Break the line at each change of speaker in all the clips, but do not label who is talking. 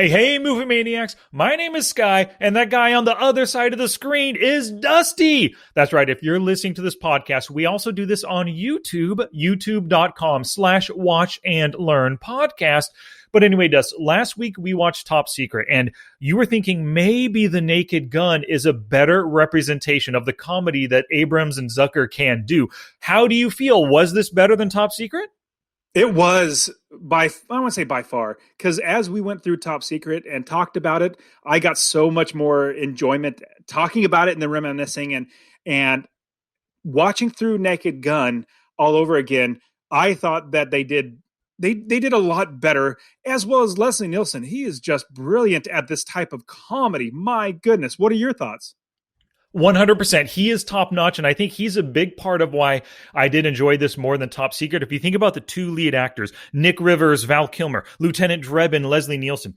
Hey, movie maniacs. My name is Sky, and that guy on the other side of the screen is Dusty. That's right. If you're listening to this podcast, we also do this on YouTube, youtube.com/watch and learn podcast. But anyway, Dust, last week we watched Top Secret, and you were thinking maybe The Naked Gun is a better representation of the comedy that Abrams and Zucker can do. How do you feel? Was this better than Top Secret?
It was I don't want to say by far, because as we went through Top Secret and talked about it, I got so much more enjoyment talking about it and then reminiscing and watching through Naked Gun all over again. I thought that they did a lot better, as well as Leslie Nielsen. He is just brilliant at this type of comedy. My goodness, what are your thoughts?
100%. He is top notch, and I think he's a big part of why I did enjoy this more than Top Secret. If you think about the two lead actors, Nick Rivers, Val Kilmer, Lieutenant Drebin, Leslie Nielsen,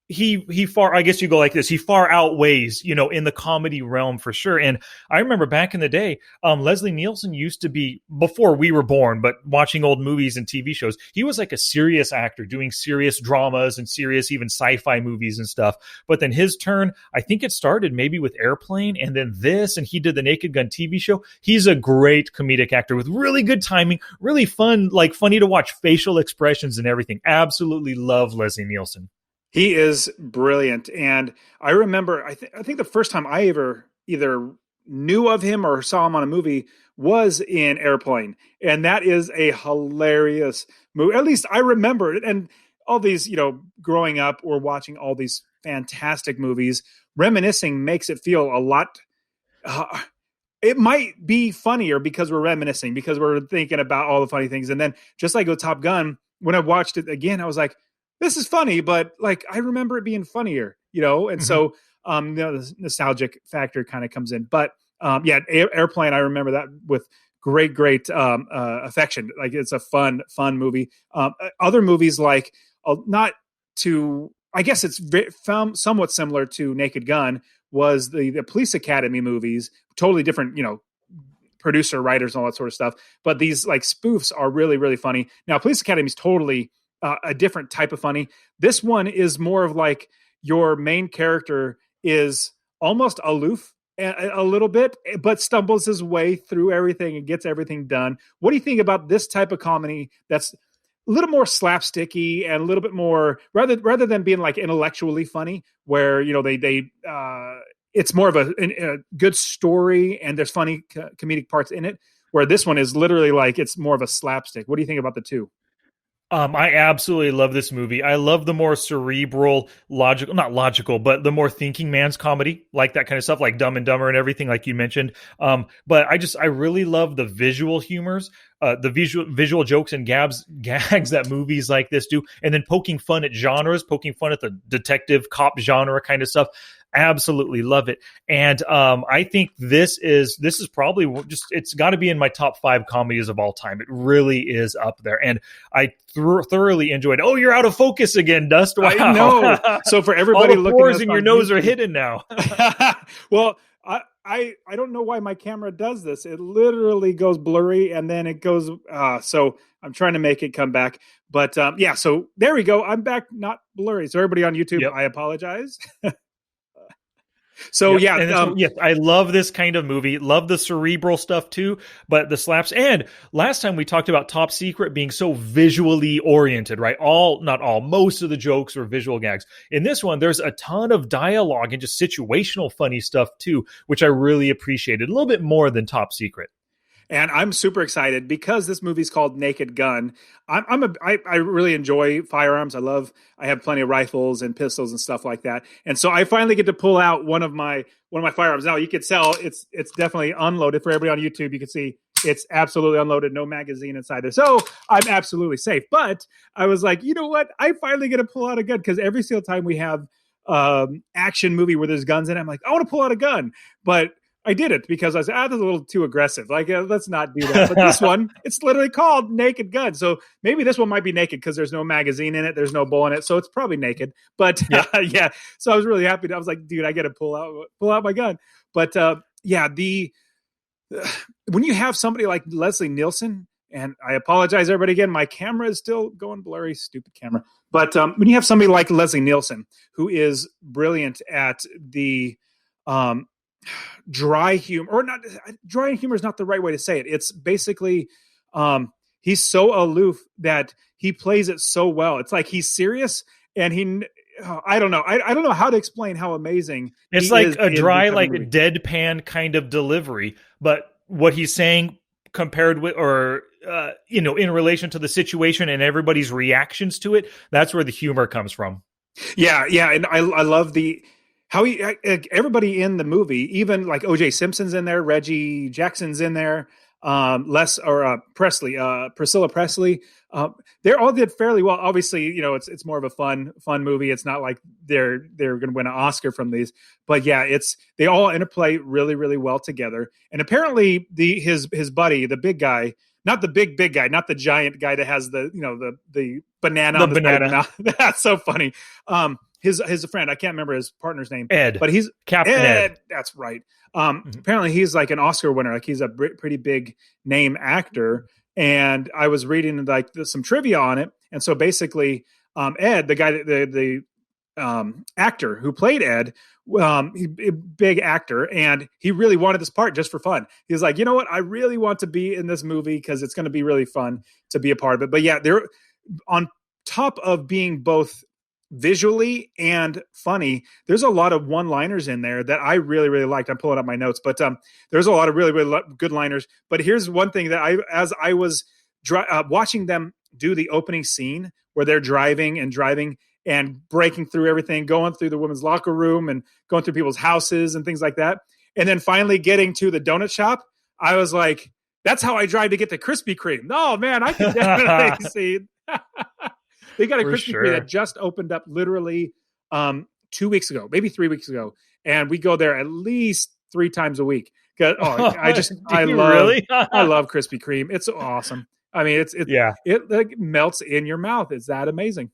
he far, I guess you go like this, he far outweighs, in the comedy realm for sure. And I remember back in the day, Leslie Nielsen used to be, before we were born, but watching old movies and TV shows, he was like a serious actor doing serious dramas and serious even sci-fi movies and stuff. But then his turn, I think it started maybe with Airplane and then this, and he did the Naked Gun TV show. He's a great comedic actor with really good timing, really fun, like funny to watch facial expressions and everything. Absolutely love Leslie Nielsen.
He is brilliant. And I remember, I think the first time I ever either knew of him or saw him on a movie was in Airplane. And that is a hilarious movie. At least I remember it. And all these, growing up or watching all these fantastic movies, reminiscing makes it feel a lot. It might be funnier because we're reminiscing, because we're thinking about all the funny things. And then just like with Top Gun, when I watched it again, I was like, this is funny, but like I remember it being funnier, and so the nostalgic factor kind of comes in. But Airplane, I remember that with great affection. Like it's a fun movie. Other movies like I guess it's somewhat similar to Naked Gun was the Police Academy movies. Totally different, producer, writers, and all that sort of stuff. But these like spoofs are really, really funny. Now, Police Academy is totally a different type of funny. This one is more of like your main character is almost aloof a little bit, but stumbles his way through everything and gets everything done. What do you think about this type of comedy that's a little more slapsticky and a little bit more rather than being like intellectually funny, where it's more of a good story and there's funny comedic parts in it, where this one is literally like it's more of a slapstick. What do you think about the two?
I absolutely love this movie. I love the more cerebral, not logical, but the more thinking man's comedy, like that kind of stuff, like Dumb and Dumber and everything, like you mentioned. But I really love the visual humors, the visual jokes and gags that movies like this do, and then poking fun at genres, poking fun at the detective cop genre kind of stuff. Absolutely love it. And I think this is probably it's got to be in my top 5 comedies of all time. It really is up there. And I thoroughly enjoyed it. Oh, you're out of focus again, Dust. Wow.
I know. So for everybody
all the
looking
pores in your nose are hidden now.
Well, I don't know why my camera does this. It literally goes blurry and then it goes. So I'm trying to make it come back. But so there we go. I'm back, not blurry. So everybody on YouTube, yep. I apologize. So
yes, I love this kind of movie. Love the cerebral stuff too, but the slaps. And last time we talked about Top Secret being so visually oriented, right? Most of the jokes were visual gags. In this one, there's a ton of dialogue and just situational funny stuff too, which I really appreciated a little bit more than Top Secret.
And I'm super excited because this movie's called Naked Gun. I really enjoy firearms. I have plenty of rifles and pistols and stuff like that. And so I finally get to pull out one of my firearms. Now you can tell it's definitely unloaded. For everybody on YouTube, you can see it's absolutely unloaded, no magazine inside there. So I'm absolutely safe. But I was like, you know what? I finally get to pull out a gun, because every single time we have action movie where there's guns in it, I'm like, I want to pull out a gun. But I did it because I was that's a little too aggressive. Like, let's not do that. But this one, it's literally called Naked Gun. So maybe this one might be naked because there's no magazine in it. There's no bowl in it. So it's probably naked. But yeah. So I was really happy. I was like, dude, I got to pull out my gun. But when you have somebody like Leslie Nielsen, And I apologize, everybody. Again, my camera is still going blurry. Stupid camera. But when you have somebody like Leslie Nielsen, who is brilliant at the dry humor, or not dry humor is not the right way to say it. It's basically he's so aloof that he plays it so well. It's like he's serious and I don't know. I don't know how to explain how amazing
it's like a dry, like a deadpan kind of delivery, but what he's saying compared with, or in relation to the situation and everybody's reactions to it, that's where the humor comes from.
Yeah, and I love how everybody in the movie, even like O.J. Simpson's in there, Reggie Jackson's in there, Priscilla Presley. They all did fairly well. Obviously, it's more of a fun movie. It's not like they're going to win an Oscar from these, but yeah, they all interplay really, really well together. And apparently, his buddy, the big guy, not the big guy, not the giant guy that has the banana.
The banana.
That's so funny. His friend, I can't remember his partner's name,
Ed,
but he's
Captain Ed.
That's right. Apparently he's like an Oscar winner. Like he's a pretty big name actor. And I was reading like some trivia on it. And so basically, Ed, the guy, the actor who played Ed, big actor, and he really wanted this part just for fun. He's like, you know what? I really want to be in this movie because it's going to be really fun to be a part of it. But yeah, they're on top of being both visually and funny. There's a lot of one-liners in there that I really, really liked. I'm pulling up my notes, but there's a lot of really, really good liners. But here's one thing that as I was watching them do the opening scene where they're driving and breaking through everything, going through the women's locker room and going through people's houses and things like that. And then finally getting to the donut shop, I was like, that's how I drive to get the Krispy Kreme. Oh man, I can definitely see. They got a Krispy Kreme that just opened up literally 2 weeks ago, maybe 3 weeks ago. And we go there at least 3 times a week. I love Krispy Kreme. It's awesome. I mean, it like melts in your mouth. It's that amazing.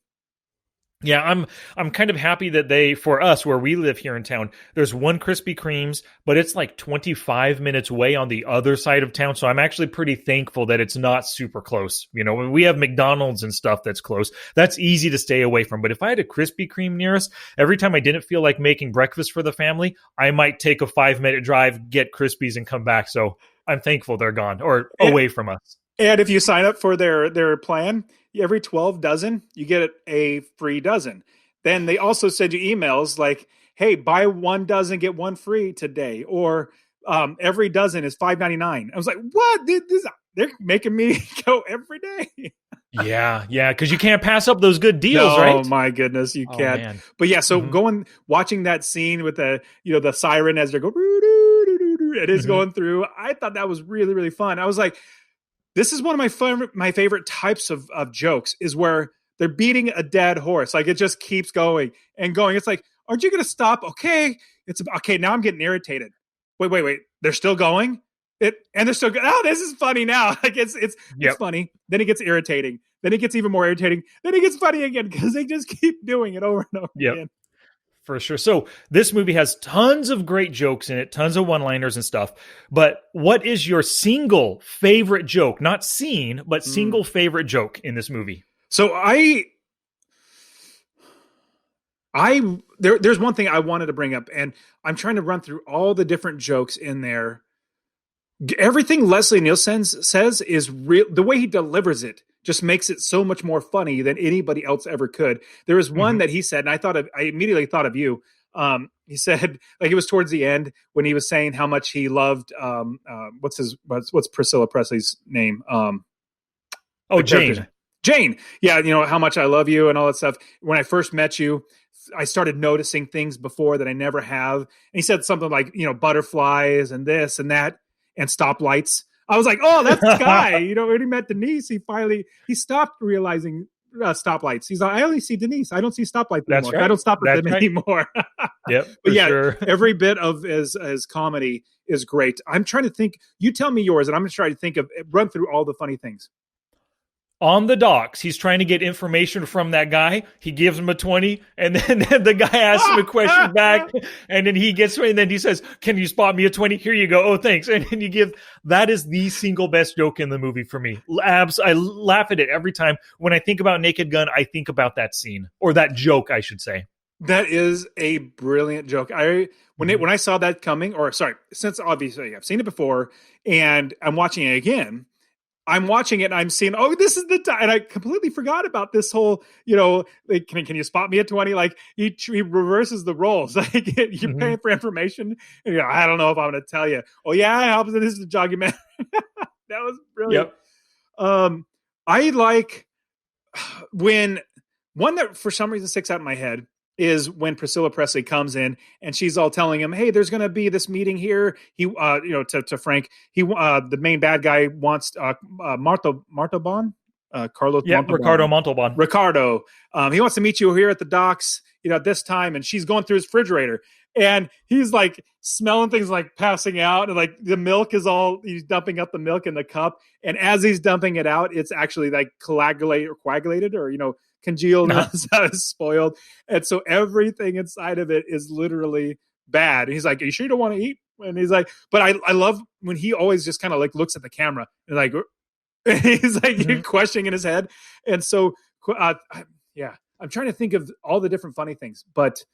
Yeah, I'm kind of happy that for us, where we live here in town, there's one Krispy Kreme's, but it's like 25 minutes away on the other side of town. So I'm actually pretty thankful that it's not super close. When we have McDonald's and stuff that's close, that's easy to stay away from. But if I had a Krispy Kreme near us, every time I didn't feel like making breakfast for the family, I might take a 5-minute drive, get Krispies, and come back. So I'm thankful they're gone or away from us.
And if you sign up for their plan, every 12 dozen, you get a free dozen. Then they also send you emails like, hey, buy 1 dozen, get 1 free today. Or every dozen is $5.99. I was like, what? They're making me go every day.
Yeah, because you can't pass up those good deals, right?
Oh my goodness, you can't. Man. But yeah, so watching that scene with the siren as they're going, it is going through. I thought that was really, really fun. I was like, this is one of my favorite types of jokes, is where they're beating a dead horse. Like it just keeps going and going. It's like, aren't you going to stop? Okay. Okay. Now I'm getting irritated. Wait. They're still going. And they're still going. Oh, this is funny now. Like it's funny. Then it gets irritating. Then it gets even more irritating. Then it gets funny again because they just keep doing it over and over again.
For sure. So this movie has tons of great jokes in it, tons of one-liners and stuff. But what is your single favorite joke? Not scene, but single favorite joke in this movie?
So there's one thing I wanted to bring up, and I'm trying to run through all the different jokes in there. Everything Leslie Nielsen says is real. The way he delivers it just makes it so much more funny than anybody else ever could. There was one that he said, and I immediately thought of you. He said, like it was towards the end when he was saying how much he loved. What's Priscilla Presley's name?
Jane.
Jane. Yeah, how much I love you and all that stuff. When I first met you, I started noticing things before that I never have. And he said something like, butterflies and this and that and stoplights. I was like, oh, that's the guy. When he met Denise, he stopped realizing stoplights. He's like, I only see Denise. I don't see stoplights anymore. Right. I don't stop at them anymore.
Yep.
But yeah,
sure.
Every bit of his comedy is great. I'm trying to think. You tell me yours, and I'm going to try to run through all the funny things.
on the docks. He's trying to get information from that guy. He gives him a 20, and then the guy asks him a question back, and then he gets, and then he says, "Can you spot me a 20? Here you go. Oh, thanks." And then you give, that is the single best joke in the movie for me. I laugh at it every time. When I think about Naked Gun, I think about that scene, or that joke, I should say.
That is a brilliant joke. When I saw that coming, or sorry, since obviously I've seen it before and I'm watching it again, I'm watching it and I'm seeing, oh, this is the time. And I completely forgot about this whole, like, can you spot me at 20? Like he reverses the roles. Like you're paying for information. And I don't know if I'm going to tell you. Oh yeah, I hope this is a jogging. That was brilliant. Yep. I like when one that for some reason sticks out in my head is when Priscilla Presley comes in and she's all telling him, "Hey, there's going to be this meeting here." He, to Frank, the main bad guy wants Montalban, Carlos.
Yeah,
Montalban.
Ricardo Montalban.
Ricardo. He wants to meet you here at the docks, at this time. And she's going through his refrigerator, and he's like smelling things, like passing out, and like the milk is he's dumping up the milk in the cup, and as he's dumping it out, it's actually like coagulated, or congealed, is spoiled, and so everything inside of it is literally bad. And he's like, "Are you sure you don't want to eat?" And he's like, but I love when he always just kind of like looks at the camera and like he's like questioning in his head. And so I'm trying to think of all the different funny things, but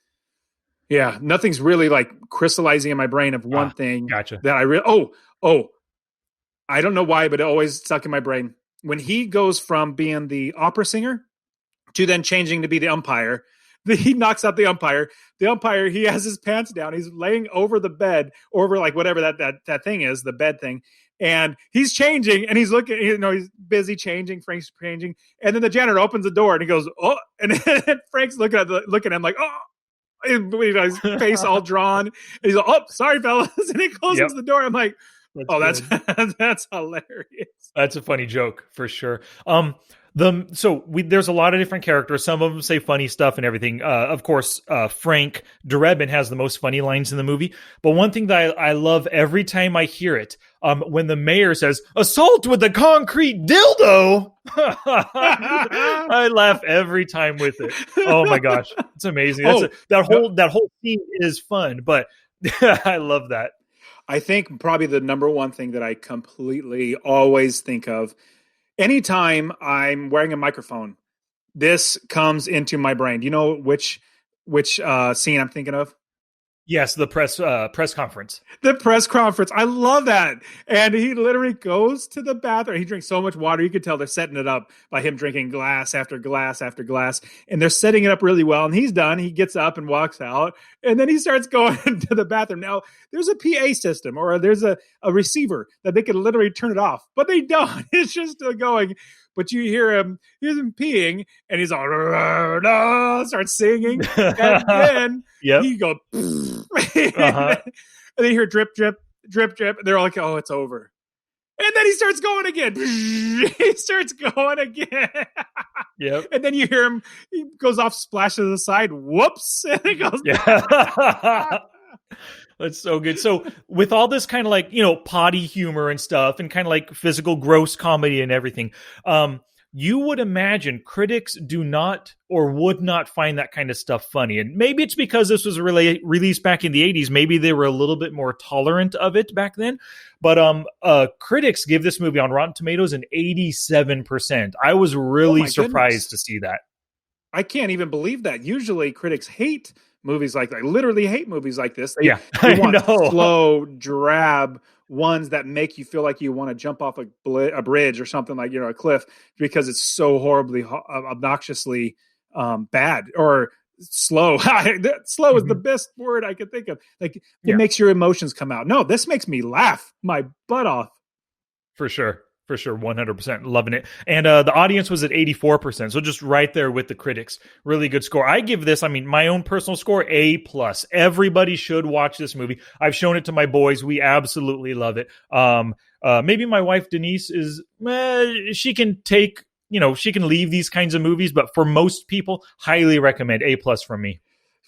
nothing's really like crystallizing in my brain of one thing.
Gotcha.
That I really I don't know why, but it always stuck in my brain when he goes from being the opera singer to then changing to be the umpire. He knocks out the umpire. The umpire, he has his pants down. He's laying over the bed, over like whatever that thing is, the bed thing. And he's changing, and he's looking, he's busy changing. Frank's changing. And then the janitor opens the door and he goes, "Oh," and then Frank's looking at him like, "Oh," his face all drawn. And he's like, "Oh, sorry, fellas." And he closes the door. I'm like, that's hilarious.
That's a funny joke for sure. There's a lot of different characters. Some of them say funny stuff and everything. Of course, Frank Drebin has the most funny lines in the movie. But one thing that I love every time I hear it, when the mayor says, "Assault with a concrete dildo," I laugh every time with it. Oh my gosh, it's amazing. That whole scene is fun, but I love that.
I think probably the number one thing that I completely always think of anytime I'm wearing a microphone, this comes into my brain. Do you know which scene I'm thinking of?
Yes, the press conference.
The press conference. I love that. And he literally goes to the bathroom. He drinks so much water. You could tell they're setting it up by him drinking glass after glass after glass. And they're setting it up really well. And he's done. He gets up and walks out. And then he starts going to the bathroom. Now, there's a PA system or there's a receiver that they could literally turn it off. But they don't. It's just still going. But you hear him peeing, and he's all, "No," starts singing. And then he goes, and then you hear drip, drip, drip, drip. And they're all like, "Oh, it's over." And then he starts going again. He starts going again.
Yep.
And then you hear him, he goes off, splashes to the side. Whoops. And it goes.
That's so good. So with all this kind of like, potty humor and stuff and kind of like physical gross comedy and everything, you would imagine critics do not or would not find that kind of stuff funny. And maybe it's because this was released back in the 80s. Maybe they were a little bit more tolerant of it back then. But critics give this movie on Rotten Tomatoes an 87%. I was really surprised to see that.
I can't even believe that. Usually critics hate movies like that. Literally hate movies like this. They want slow, drab ones that make you feel like you want to jump off a bridge or something, like a cliff, because it's so horribly obnoxiously bad or slow. Slow is the best word I could think of. Like it makes your emotions come out. No, this makes me laugh my butt off.
For sure. 100% loving it. And the audience was at 84%. So just right there with the critics. Really good score. I give this, my own personal score, A+. Everybody should watch this movie. I've shown it to my boys. We absolutely love it. Maybe my wife, Denise, she can take, she can leave these kinds of movies, but for most people, highly recommend A+ from me.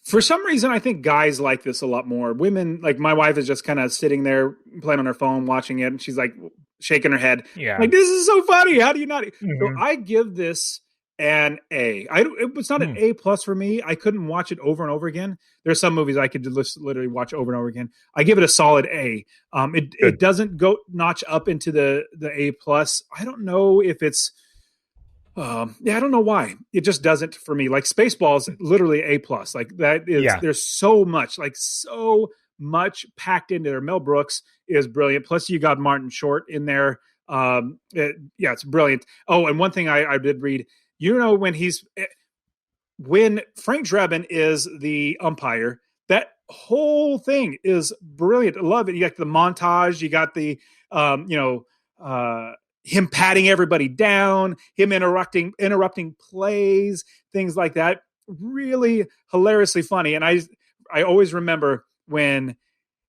For some reason, I think guys like this a lot more. Women, like my wife, is just kind of sitting there playing on her phone, watching it, and she's like shaking her head,
Yeah.
like, "This is so funny. How do you not?" So
Mhm.
I give this an A. It was not an
Hmm.
A plus for me. I couldn't watch it over and over again. There's some movies I could just literally watch over and over again. I give it a solid A. It
Good.
doesn't go notch up into the A plus. I don't know if it's yeah, I don't know why. It just doesn't for me. Like Spaceballs, literally A plus. Like that is
Yeah.
there's so much packed into there. Mel Brooks is brilliant. Plus, you got Martin Short in there. Yeah, it's brilliant. Oh, and one thing I did read, when Frank Drebin is the umpire, that whole thing is brilliant. I love it. You got the montage, you got the um, you know, him patting everybody down, him interrupting plays, things like that. Really hilariously funny. And I always remember when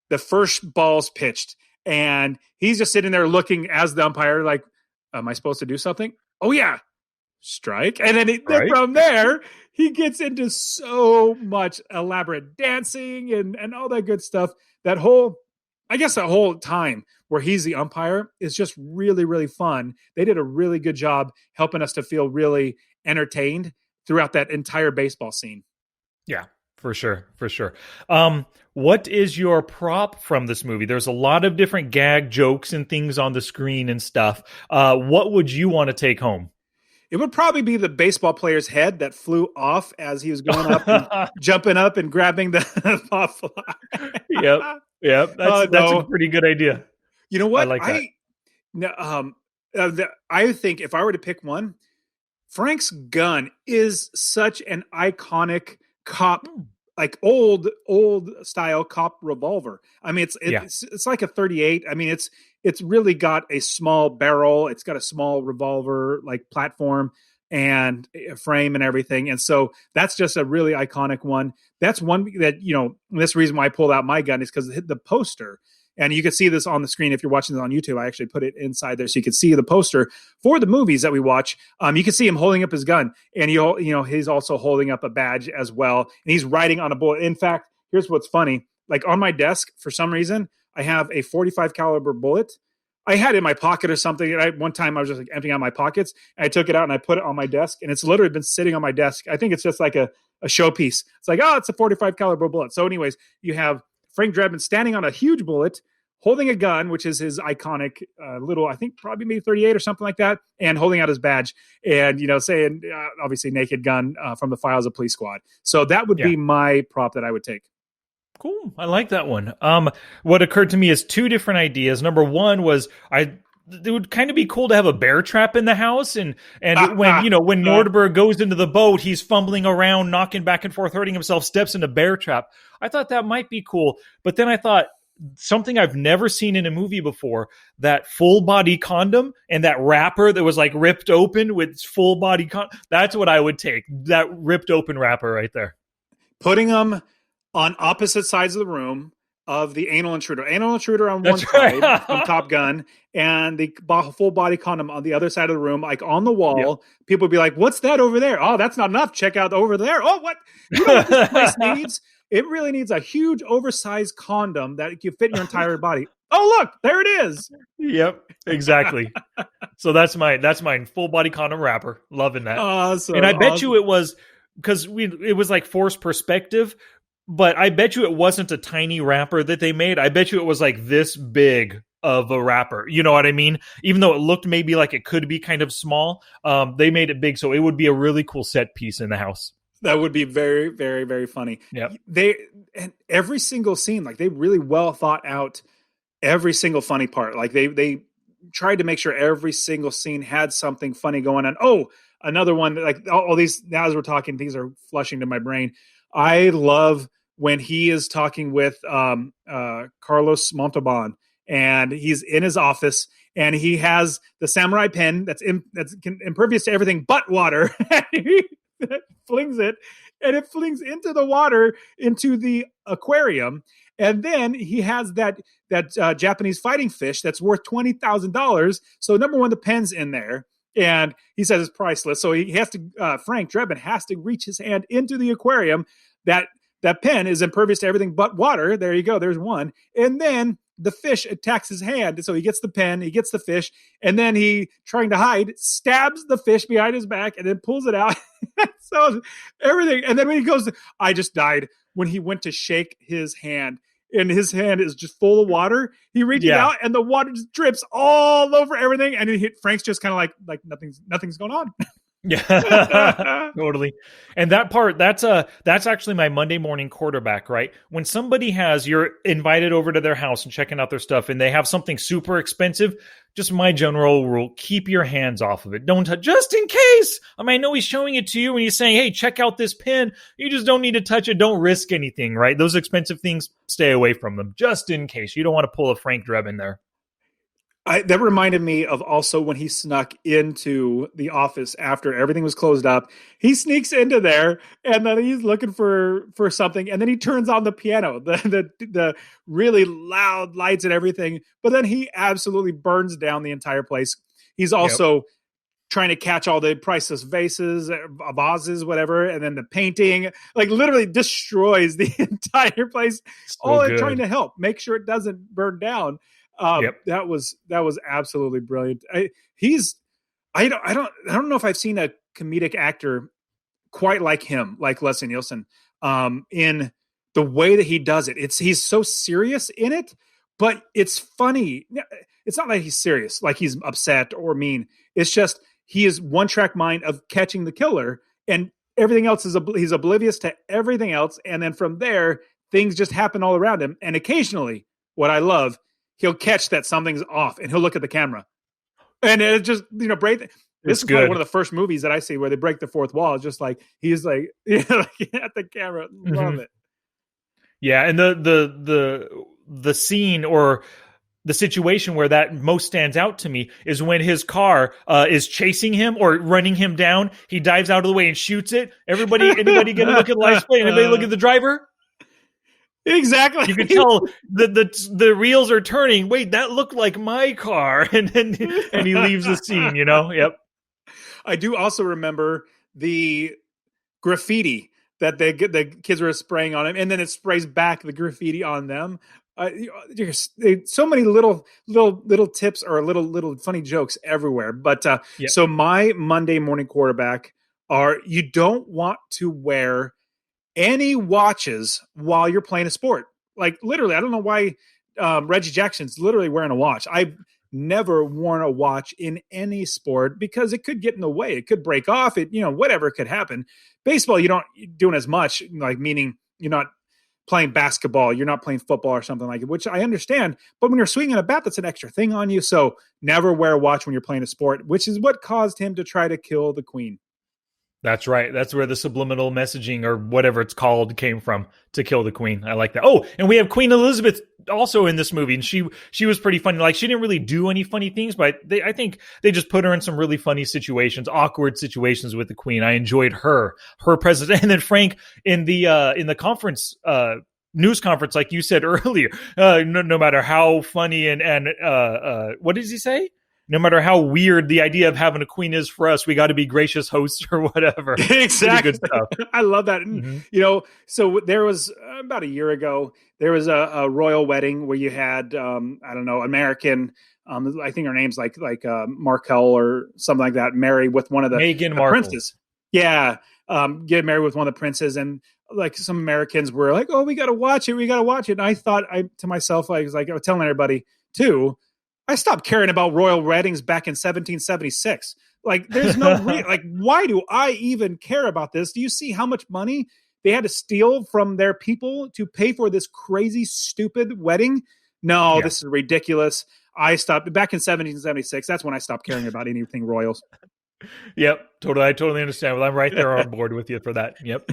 the first ball's pitched and he's just sitting there looking as the umpire, like, am I supposed to do something? Oh yeah, strike. And then
Right.
from there, he gets into so much elaborate dancing and all that good stuff. That whole time where he's the umpire is just really, really fun. They did a really good job helping us to feel really entertained throughout that entire baseball scene.
Yeah, for sure, for sure. What is your prop from this movie? There's a lot of different gag jokes and things on the screen and stuff. What would you want to take home?
It would probably be the baseball player's head that flew off as he was going up and jumping up and grabbing the pop fly.
Yep, yep. That's
Oh
that's a
no!
pretty good idea.
You know
I
what?
like that.
I think if I were to pick one, Frank's gun is such an iconic cop,
Hmm.
like old style cop revolver. I mean,
Yeah,
it's like a 38. I mean, it's really got a small barrel. It's got a small revolver like platform and a frame and everything. And so that's just a really iconic one. That's one that this reason why I pulled out my gun is because the poster. And you can see this on the screen if you're watching this on YouTube. I actually put it inside there so you can see the poster for the movies that we watch. You can see him holding up his gun, and he's also holding up a badge as well, and he's riding on a bullet. In fact, here's what's funny: like on my desk, for some reason, I have a 45 caliber bullet. I had it in my pocket or something. One time I was just like emptying out my pockets, and I took it out and I put it on my desk, and it's literally been sitting on my desk. I think it's just like a showpiece. It's like, oh, it's a 45 caliber bullet. So, anyways, you have Frank Drebin standing on a huge bullet, holding a gun, which is his iconic little, I think probably maybe 38 or something like that, and holding out his badge and, saying, obviously, naked gun from the files of Police Squad. So that would
yeah.
be my prop that I would take.
Cool. I like that one. What occurred to me is two different ideas. Number one was it would kind of be cool to have a bear trap in the house, and when Nordberg goes into the boat, he's fumbling around, knocking back and forth, hurting himself, steps into bear trap. I thought that might be cool, but then I thought something I've never seen in a movie before, that full body condom and that wrapper that was like ripped open with full body that's what I would take. That ripped open wrapper right there.
Putting them on opposite sides of the room of the anal intruder. Anal intruder on one
That's right.
side from Top Gun, and the full body condom on the other side of the room, like on the wall.
Yep.
People would be like, "What's that over there? Oh, that's not enough. Check out over there. Oh, what? You know what this place needs? It really needs a huge, oversized condom that can fit your entire body. Oh, look, there it is.
Yep, exactly. So that's mine. Full body condom wrapper. Loving that.
Awesome.
And I bet you it was because it was like forced perspective, but I bet you it wasn't a tiny wrapper that they made. I bet you it was like this big of a wrapper. You know what I mean? Even though it looked maybe like it could be kind of small, they made it big, so it would be a really cool set piece in the house.
That would be very, very, very funny.
Yep.
And every single scene, like they really well thought out every single funny part. Like they tried to make sure every single scene had something funny going on. Oh, another one, like all these, now as we're talking, things are flushing to my brain. I love when he is talking with Carlos Montalban, and he's in his office, and he has the samurai pen that's impervious to everything but water. He flings it, and it flings into the water, into the aquarium. And then he has that Japanese fighting fish that's worth $20,000. So number one, the pen's in there, and he says it's priceless. So he has to Frank Drebin has to reach his hand into the aquarium. That that pen is impervious to everything but water. There you go. There's one. And then the fish attacks his hand. So he gets the pen, he gets the fish, and then he, trying to hide, stabs the fish behind his back and then pulls it out. So everything. And then when he goes, I just died when he went to shake his hand. And his hand is just full of water. He reaches out, and the water just drips all over everything. And Frank's just kind of like nothing's going on.
Yeah, totally. And that part, that's actually my Monday morning quarterback, right? When somebody you're invited over to their house and checking out their stuff, and they have something super expensive, just my general rule, keep your hands off of it. Don't touch, just in case. I mean, I know he's showing it to you and he's saying, hey, check out this pen. You just don't need to touch it. Don't risk anything, right? Those expensive things, stay away from them, just in case. You don't want to pull a Frank Drebin there.
That reminded me of also when he snuck into the office after everything was closed up. He sneaks into there, and then he's looking for something, and then he turns on the piano, the really loud lights and everything. But then he absolutely burns down the entire place. He's also trying to catch all the priceless vases, whatever, and then the painting, like literally destroys the entire place. Trying to help make sure it doesn't burn down. That was absolutely brilliant. I don't know if I've seen a comedic actor quite like him, like Leslie Nielsen, in the way that he does it. He's so serious in it, but it's funny. It's not like he's serious, like he's upset or mean. It's just he is one track mind of catching the killer, and everything else he's oblivious to everything else. And then from there, things just happen all around him. And occasionally, what I love, he'll catch that something's off, and he'll look at the camera, and it just break. This is probably one of the first movies that I see where they break the fourth wall. It's just like he's like, like at the camera. Love it.
Yeah, and the scene or the situation where that most stands out to me is when his car is chasing him or running him down. He dives out of the way and shoots it. Anybody get a look at license plate? Anybody look at the driver?
Exactly.
You can tell the reels are turning. Wait, that looked like my car, and he leaves the scene. Yep.
I do also remember the graffiti that the kids were spraying on him, and then it sprays back the graffiti on them. There's so many little tips or little funny jokes everywhere. But so my Monday morning quarterback are: you don't want to wear any watches while you're playing a sport. Like literally, I don't know why Reggie Jackson's literally wearing a watch. I've never worn a watch in any sport because it could get in the way. It could break off. Whatever could happen. Baseball, you're not doing as much, like meaning you're not playing basketball, you're not playing football or something like it, which I understand. But when you're swinging a bat, that's an extra thing on you. So never wear a watch when you're playing a sport, which is what caused him to try to kill the queen.
That's right. That's where the subliminal messaging or whatever it's called came from, to kill the queen. I like that. Oh, and we have Queen Elizabeth also in this movie, and she was pretty funny. Like, she didn't really do any funny things, but I think they just put her in some really funny situations, awkward situations with the queen. I enjoyed her presence. And then Frank in the conference, news conference, like you said earlier, no matter how funny and what does he say? No matter how weird the idea of having a queen is for us, we got to be gracious hosts or whatever.
Exactly. Good stuff. I love that. Mm-hmm. So there was about a year ago, there was a royal wedding where you had, I don't know, American, I think her name's like Markle or something like that, marry with one of the
Meghan Markle.
Princes. Yeah. Get married with one of the princes. And like some Americans were like, oh, we got to watch it. And I thought to myself, I was telling everybody too, I stopped caring about royal weddings back in 1776. Like, there's no like, why do I even care about this? Do you see how much money they had to steal from their people to pay for this crazy, stupid wedding? No, This is ridiculous. I stopped back in 1776. That's when I stopped caring about anything royals.
Yep, totally. I totally understand. Well, I'm right there on board with you for that. Yep.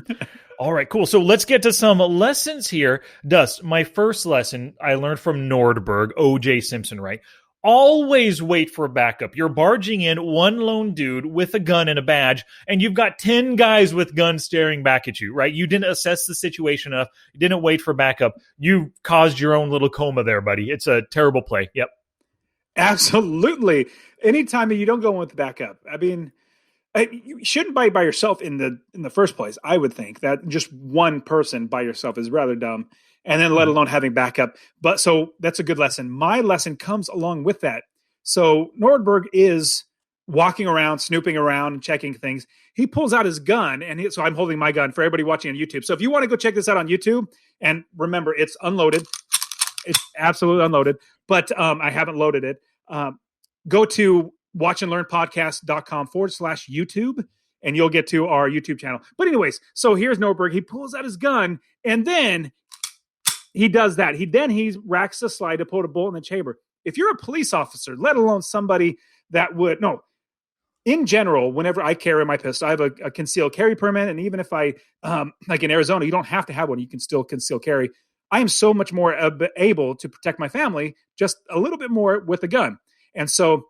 All right, cool. So let's get to some lessons here. Dust, my first lesson I learned from Nordberg, O.J. Simpson, right? Always wait for a backup. You're barging in one lone dude with a gun and a badge, and you've got 10 guys with guns staring back at you, right? You didn't assess the situation enough. You didn't wait for backup. You caused your own little coma there, buddy. It's a terrible play. Yep.
Absolutely. Anytime that you don't go in with the backup. I mean, You shouldn't buy it by yourself in the first place. I would think that just one person by yourself is rather dumb, and then let alone having backup. But so that's a good lesson. My lesson comes along with that. So Nordberg is walking around, snooping around, and checking things. He pulls out his gun, and so I'm holding my gun for everybody watching on YouTube. So if you want to go check this out on YouTube, and remember, it's unloaded. It's absolutely unloaded, but I haven't loaded it. Go to watchandlearnpodcast.com/YouTube, and you'll get to our YouTube channel. But anyways, so here's Nordberg. He pulls out his gun, and then he does that. He racks the slide to put a bullet in the chamber. If you're a police officer, let alone somebody that would, no, in general, whenever I carry my pistol, I have a concealed carry permit. And even if I, like in Arizona, you don't have to have one. You can still conceal carry. I am so much more able to protect my family, just a little bit more with a gun. And so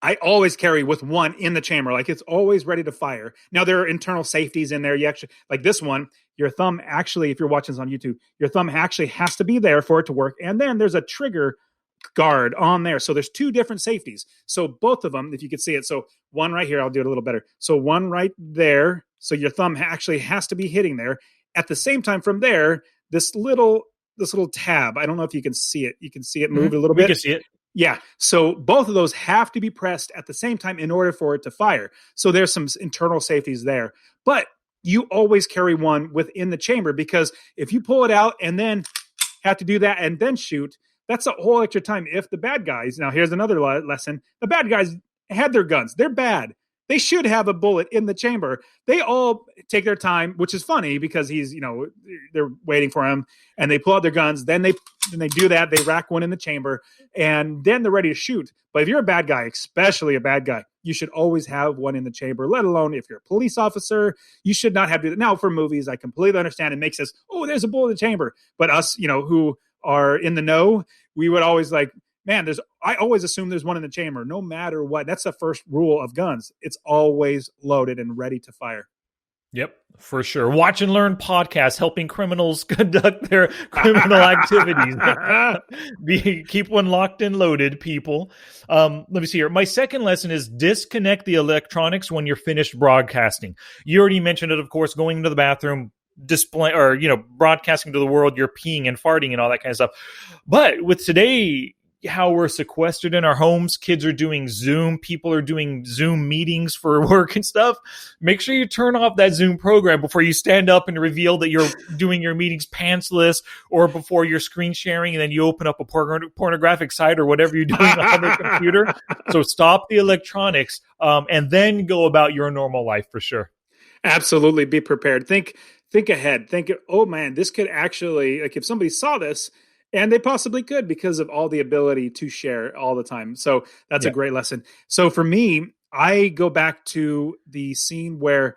I always carry with one in the chamber. Like it's always ready to fire. Now there are internal safeties in there. You actually, like this one, your thumb actually, if you're watching this on YouTube, your thumb actually has to be there for it to work. And then there's a trigger guard on there. So there's two different safeties. So both of them, if you could see it. So one right here, I'll do it a little better. So one right there. So your thumb actually has to be hitting there. At the same time from there, this little tab, I don't know if you can see it. You can see it move a little bit.
You can see it.
Yeah. So both of those have to be pressed at the same time in order for it to fire. So there's some internal safeties there. But you always carry one within the chamber, because if you pull it out and then have to do that and then shoot, that's a whole extra time. If the bad guys, now here's another lesson, the bad guys had their guns. They're bad. They should have a bullet in the chamber. They all take their time, which is funny because they're waiting for him, and they pull out their guns. Then they do that. They rack one in the chamber, and then they're ready to shoot. But if you're a bad guy, especially a bad guy, you should always have one in the chamber, let alone if you're a police officer, you should not have to do that. Now for movies, I completely understand. It makes us, oh, there's a bullet in the chamber. But us, who are in the know, we would always like, man, I always assume there's one in the chamber, no matter what. That's the first rule of guns. It's always loaded and ready to fire.
Yep, for sure. Watch and Learn podcast, helping criminals conduct their criminal activities. Keep one locked and loaded, people. Let me see here. My second lesson is disconnect the electronics when you're finished broadcasting. You already mentioned it, of course, going into the bathroom, display, or broadcasting to the world, you're peeing and farting and all that kind of stuff. But with today, how we're sequestered in our homes, kids are doing Zoom, people are doing Zoom meetings for work and stuff. Make sure you turn off that Zoom program before you stand up and reveal that you're doing your meetings pantsless, or before you're screen sharing and then you open up a pornographic site or whatever you're doing on the computer. So stop the electronics, and then go about your normal life for sure.
Absolutely. Be prepared. Think ahead. Think, oh man, this could actually, like if somebody saw this, and they possibly could because of all the ability to share all the time. So that's a great lesson. So for me, I go back to the scene where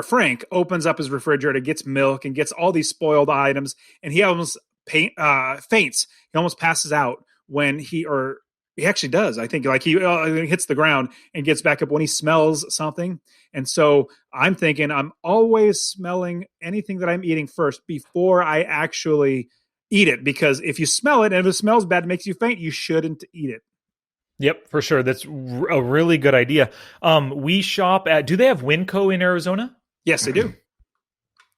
Frank opens up his refrigerator, gets milk, and gets all these spoiled items, and he almost faints. He almost passes out when he actually does. I think like he hits the ground and gets back up when he smells something. And so I'm thinking I'm always smelling anything that I'm eating first before I actually eat it. Because if you smell it and if it smells bad, it makes you faint, you shouldn't eat it.
Yep, for sure. That's a really good idea. We shop do they have Winco in Arizona?
Yes, they do.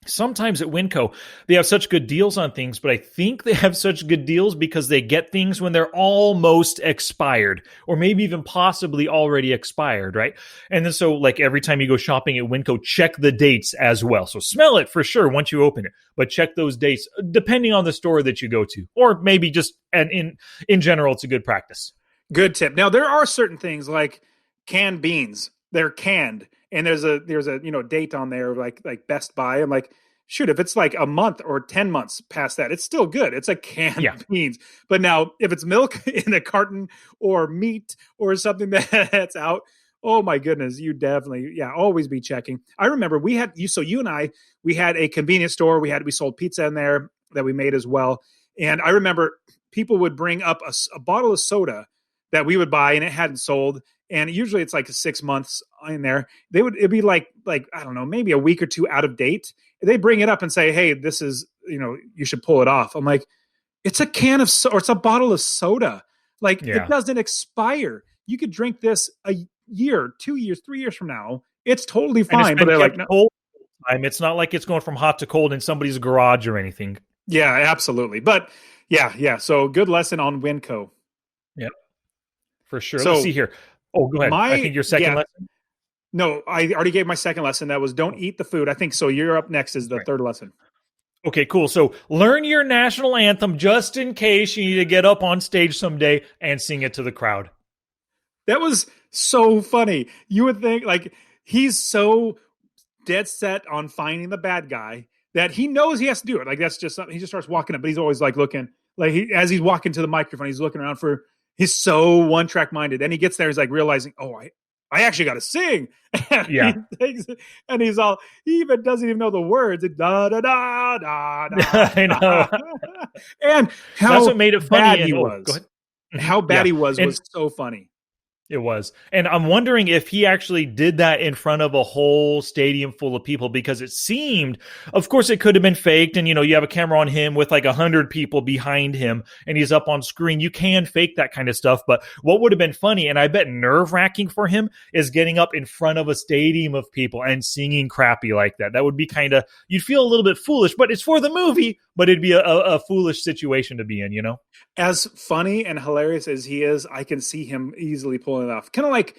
Sometimes at Winco, they have such good deals on things, but I think they have such good deals because they get things when they're almost expired, or maybe even possibly already expired, right? And then so like every time you go shopping at Winco, check the dates as well. So smell it for sure once you open it, but check those dates depending on the store that you go to, or maybe just in general, it's a good practice.
Good tip. Now there are certain things like canned beans. They're canned. And there's a date on there like Best Buy. I'm like, shoot, if it's like a month or 10 months past that, it's still good. It's a canned beans. But now if it's milk in a carton or meat or something that's out, oh my goodness, you definitely, always be checking. I remember you and I, we had a convenience store. We sold pizza in there that we made as well. And I remember people would bring up a bottle of soda that we would buy and it hadn't sold. And usually it's like 6 months in there. It'd be like, I don't know, maybe a week or two out of date. They bring it up and say, hey, this is, you should pull it off. I'm like, it's a can of or it's a bottle of soda. Like it doesn't expire. You could drink this year, 2 years, 3 years from now, it's totally
And it's
fine. But
been
they're like,
kept
no.
cold all the time. It's not like it's going from hot to cold in somebody's garage or anything.
Yeah, absolutely. But yeah. So good lesson on Winco.
Yep, for sure. Let's see
So
here. Oh, go ahead. I think your second
yeah,
lesson.
no, I already gave my second lesson. That was don't eat the food. I think so. You're up next is the
Right.
third lesson.
Okay, cool. So learn your national anthem just in case you need to get up on stage someday and sing it to the crowd.
That was so funny. You would think like he's so dead set on finding the bad guy that he knows he has to do it. Like that's just something. He just starts walking up, but he's always like looking like as he's walking to the microphone, he's looking around for. He's so one track minded. And he gets there, he's like realizing, oh, I actually got to sing. And
Yeah.
and he's all, he even doesn't even know the words. Da, da, da, da, da.
I know.
And how
That's what made it funny.
bad
And,
he
go
was.
ahead.
How bad
Yeah.
he was so funny.
It was. And I'm wondering if he actually did that in front of a whole stadium full of people, because it seemed, of course, it could have been faked. And, you have a camera on him with like 100 people behind him and he's up on screen. You can fake that kind of stuff. But what would have been funny, and I bet nerve wracking for him, is getting up in front of a stadium of people and singing crappy like that. That would be kind of, you'd feel a little bit foolish, but it's for the movie, but it'd be a foolish situation to be in,
As funny and hilarious as he is, I can see him easily pulling it off. Kind of like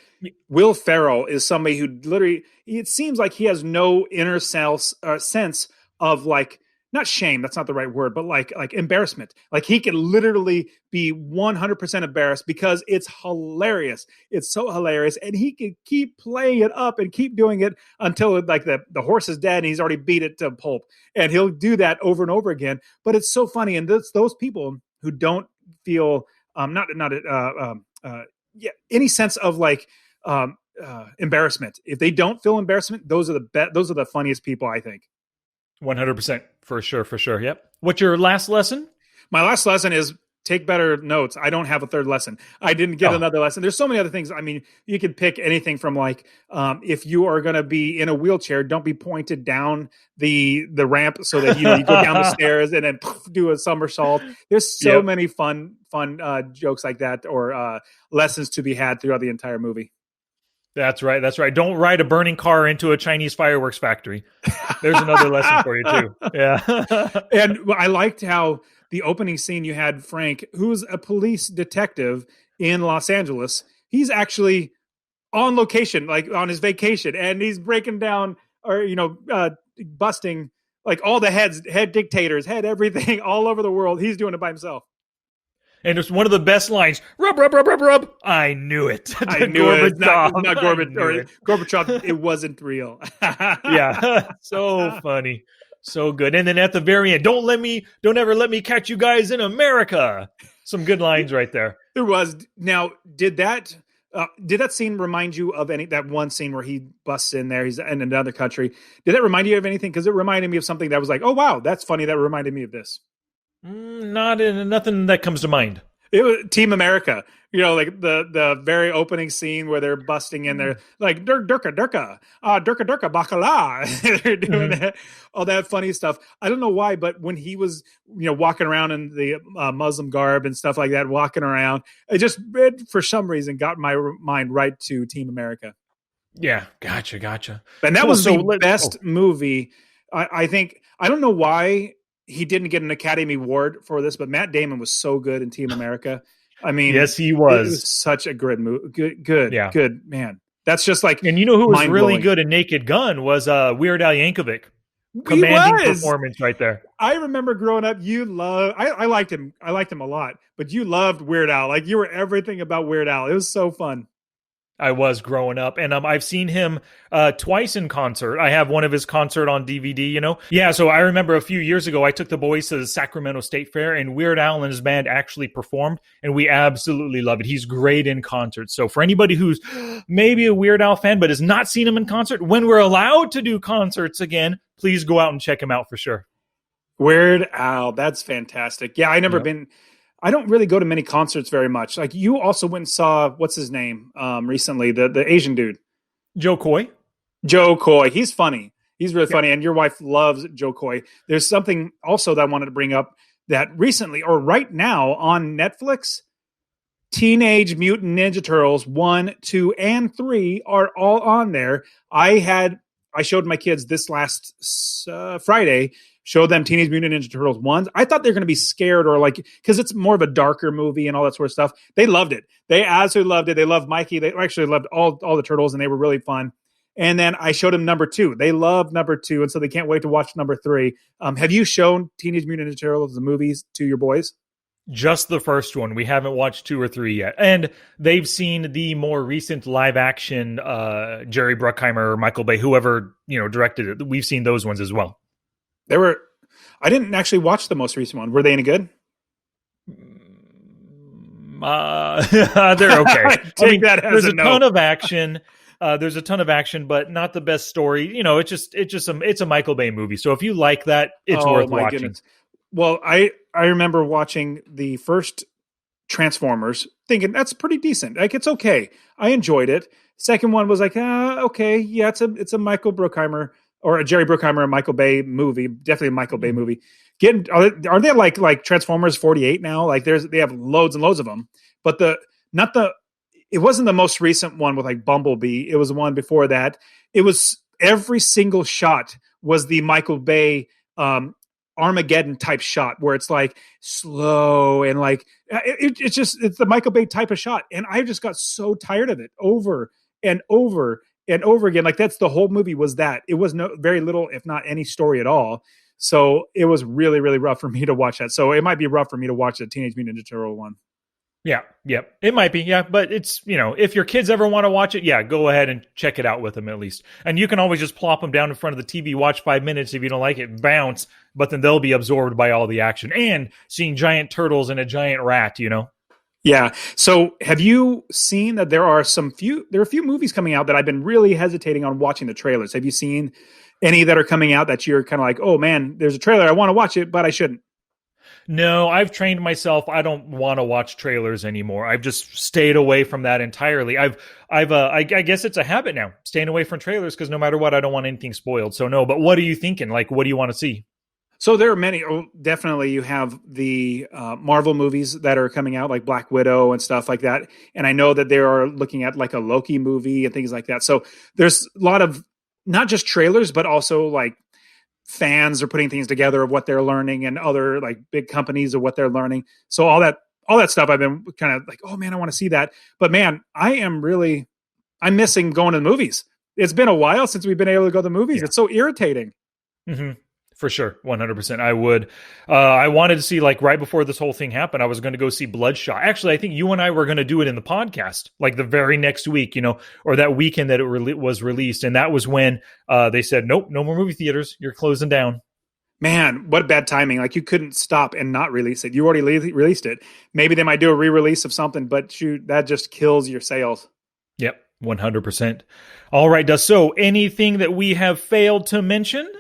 Will Ferrell is somebody who literally, it seems like he has no inner sense of like, not shame, that's not the right word, but like embarrassment. Like he can literally be 100% embarrassed because it's hilarious. It's so hilarious. And he can keep playing it up and keep doing it until like the horse is dead and he's already beat it to pulp. And he'll do that over and over again. But it's so funny. And those people who don't feel any sense of like embarrassment. If they don't feel embarrassment, those are the funniest people, I think.
100%. For sure. Yep. What's your last lesson?
My last lesson is take better notes. I don't have a third lesson. I didn't get another lesson. There's so many other things. I mean, you could pick anything from like, if you are going to be in a wheelchair, don't be pointed down the ramp so that, you go down the stairs and then do a somersault. There's so many fun jokes like that, or lessons to be had throughout the entire movie.
That's right. Don't ride a burning car into a Chinese fireworks factory. There's another lesson for you too. Yeah.
And I liked how the opening scene you had Frank, who's a police detective in Los Angeles. He's actually on location, like on his vacation, and he's breaking down or, busting like all the head dictators, head everything all over the world. He's doing it by himself.
And it's one of the best lines. Rub, rub, rub, rub, rub. I knew it.
I knew it. It's not Gorbachev. It wasn't real.
Yeah. So funny. So good. And then at the very end, don't ever let me catch you guys in America. Some good lines right there.
There was. Now, did that scene remind you of that one scene where he busts in there? He's in another country. Did that remind you of anything? Because it reminded me of something that was like, oh, wow, that's funny. That reminded me of this.
Nothing that comes to mind.
It was Team America, like the very opening scene where they're busting in there, like Durka bacala. They're doing all that funny stuff. I don't know why, but when he was, walking around in the Muslim garb and stuff like that, walking around, it for some reason got my mind right to Team America.
Yeah, gotcha.
And that was the best movie. I think. I don't know why he didn't get an Academy Award for this, but Matt Damon was so good in Team America. I mean,
yes, he was.
It was such a good movie. Good man. That's just like,
and who was really good in Naked Gun was Weird Al Yankovic. Commanding performance right there.
I remember growing up, I liked him. I liked him a lot, but you loved Weird Al. Like you were everything about Weird Al. It was so fun.
I was growing up, and I've seen him twice in concert. I have one of his concert on DVD, Yeah, so I remember a few years ago, I took the boys to the Sacramento State Fair, and Weird Al and his band actually performed, and we absolutely love it. He's great in concert. So for anybody who's maybe a Weird Al fan but has not seen him in concert, when we're allowed to do concerts again, please go out and check him out for sure.
Weird Al, that's fantastic. Yeah, I don't really go to many concerts very much. Like you also went and saw, what's his name recently, the Asian dude.
Joe Coy.
He's funny. He's really funny. And your wife loves Joe Coy. There's something also that I wanted to bring up that recently or right now on Netflix, Teenage Mutant Ninja Turtles 1, 2, and 3 are all on there. I showed my kids this last Friday, showed them Teenage Mutant Ninja Turtles 1. I thought they were going to be scared or like, because it's more of a darker movie and all that sort of stuff. They loved it. They absolutely loved it. They loved Mikey. They actually loved all the turtles, and they were really fun. And then I showed them number 2. They love number 2, and so they can't wait to watch number 3. Have you shown Teenage Mutant Ninja Turtles, the movies, to your boys?
Just the first one. We haven't watched 2 or 3 yet. And they've seen the more recent live action Jerry Bruckheimer or Michael Bay, whoever, directed it. We've seen those ones as well.
I didn't actually watch the most recent one. Were they any good?
They're okay. There's a ton of action. There's a ton of action, but not the best story. It's a Michael Bay movie. So if you like that, it's worth watching. Goodness.
Well, I remember watching the first Transformers, thinking that's pretty decent. Like, it's okay. I enjoyed it. Second one was like, okay, yeah, it's a Michael Bruckheimer or a Jerry Bruckheimer and Michael Bay movie. Definitely a Michael Bay movie. Are they like Transformers 48 now? Like they have loads and loads of them, but it wasn't the most recent one with like Bumblebee. It was the one before that. It was every single shot was the Michael Bay Armageddon type shot where it's like slow and like it's the Michael Bay type of shot, and I just got so tired of it over and over and over again. Like that's the whole movie was that. It was very little, if not any story at all. So it was really, really rough for me to watch that. So it might be rough for me to watch the Teenage Mutant Ninja Turtle one.
Yeah, it might be, but it's, if your kids ever want to watch it, go ahead and check it out with them at least. And you can always just plop them down in front of the TV, watch 5 minutes. If you don't like it, bounce, but then they'll be absorbed by all the action and seeing giant turtles and a giant rat,
Yeah. So have you seen that there are a few movies coming out that I've been really hesitating on watching the trailers. Have you seen any that are coming out that you're kind of like, oh man, there's a trailer, I want to watch it, but I shouldn't?
No, I've trained myself. I don't want to watch trailers anymore. I've just stayed away from that entirely. I guess it's a habit now, staying away from trailers because no matter what, I don't want anything spoiled. So no, but what are you thinking? Like, what do you want to see?
So there are many. Definitely, you have the Marvel movies that are coming out, like Black Widow and stuff like that. And I know that they are looking at like a Loki movie and things like that. So there's a lot of not just trailers, but also like fans are putting things together of what they're learning and other like big companies of what they're learning. So all that stuff I've been kind of like, oh man, I want to see that. But man, I'm missing going to the movies. It's been a while since we've been able to go to the movies. Yeah. It's so irritating.
Mm-hmm. For sure. 100%. I would. I wanted to see, like, right before this whole thing happened, I was going to go see Bloodshot. Actually, I think you and I were going to do it in the podcast, like the very next week, or that weekend that it was released. And that was when they said, nope, no more movie theaters. You're closing down.
Man, what bad timing. Like, you couldn't stop and not release it. You already released it. Maybe they might do a re-release of something, but shoot, that just kills your sales.
Yep, 100%. All right, Dust. So anything that we have failed to mention?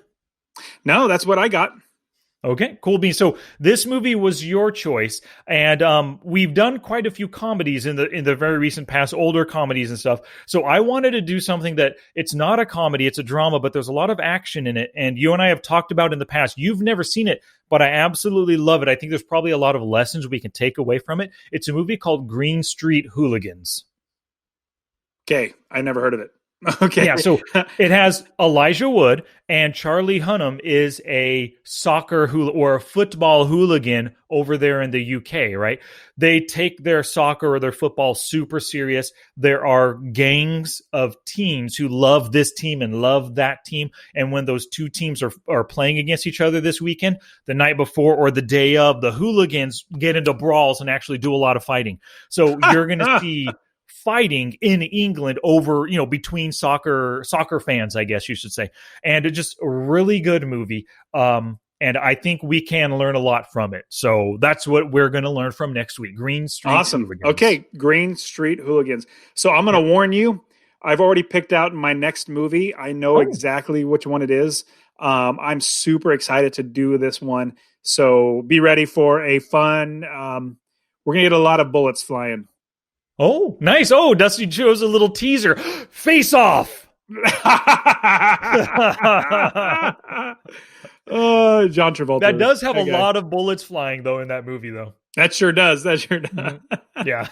No, that's what I got.
Okay, cool beans. So this movie was your choice, and we've done quite a few comedies in the very recent past, older comedies and stuff. So I wanted to do something that it's not a comedy, it's a drama, but there's a lot of action in it. And you and I have talked about in the past. You've never seen it, but I absolutely love it. I think there's probably a lot of lessons we can take away from it. It's a movie called Green Street Hooligans.
Okay, I never heard of it. Okay.
Yeah, so it has Elijah Wood, and Charlie Hunnam is a soccer or a football hooligan over there in the UK, right? They take their soccer or their football super serious. There are gangs of teens who love this team and love that team. And when those two teams are playing against each other this weekend, the night before or the day of, the hooligans get into brawls and actually do a lot of fighting. So you're going to see fighting in England over, between soccer fans, I guess you should say. And it's just a really good movie. And I think we can learn a lot from it. So that's what we're going to learn from next week. Green Street Hooligans.
Okay, Green Street Hooligans. So I'm going to warn you, I've already picked out my next movie. I know exactly which one it is. I'm super excited to do this one. So be ready for a fun, we're going to get a lot of bullets flying.
Oh, nice. Oh, Dusty chose a little teaser. Face Off.
John Travolta.
That does have a lot of bullets flying, though, in that movie, though.
That sure does. That sure does.
Mm-hmm. Yeah.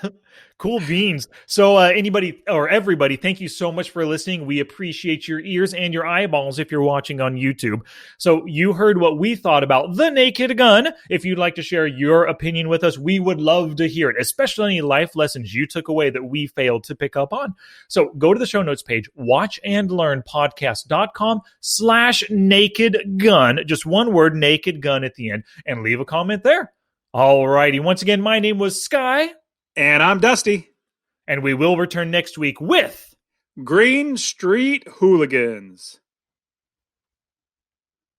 Cool beans. So anybody or everybody, thank you so much for listening. We appreciate your ears and your eyeballs if you're watching on YouTube. So you heard what we thought about The Naked Gun. If you'd like to share your opinion with us, we would love to hear it, especially any life lessons you took away that we failed to pick up on. So go to the show notes page, watchandlearnpodcast.com/naked gun. Just one word, naked gun at the end, and leave a comment there. All righty. Once again, my name was Sky.
And I'm Dusty.
And we will return next week with
Green Street Hooligans.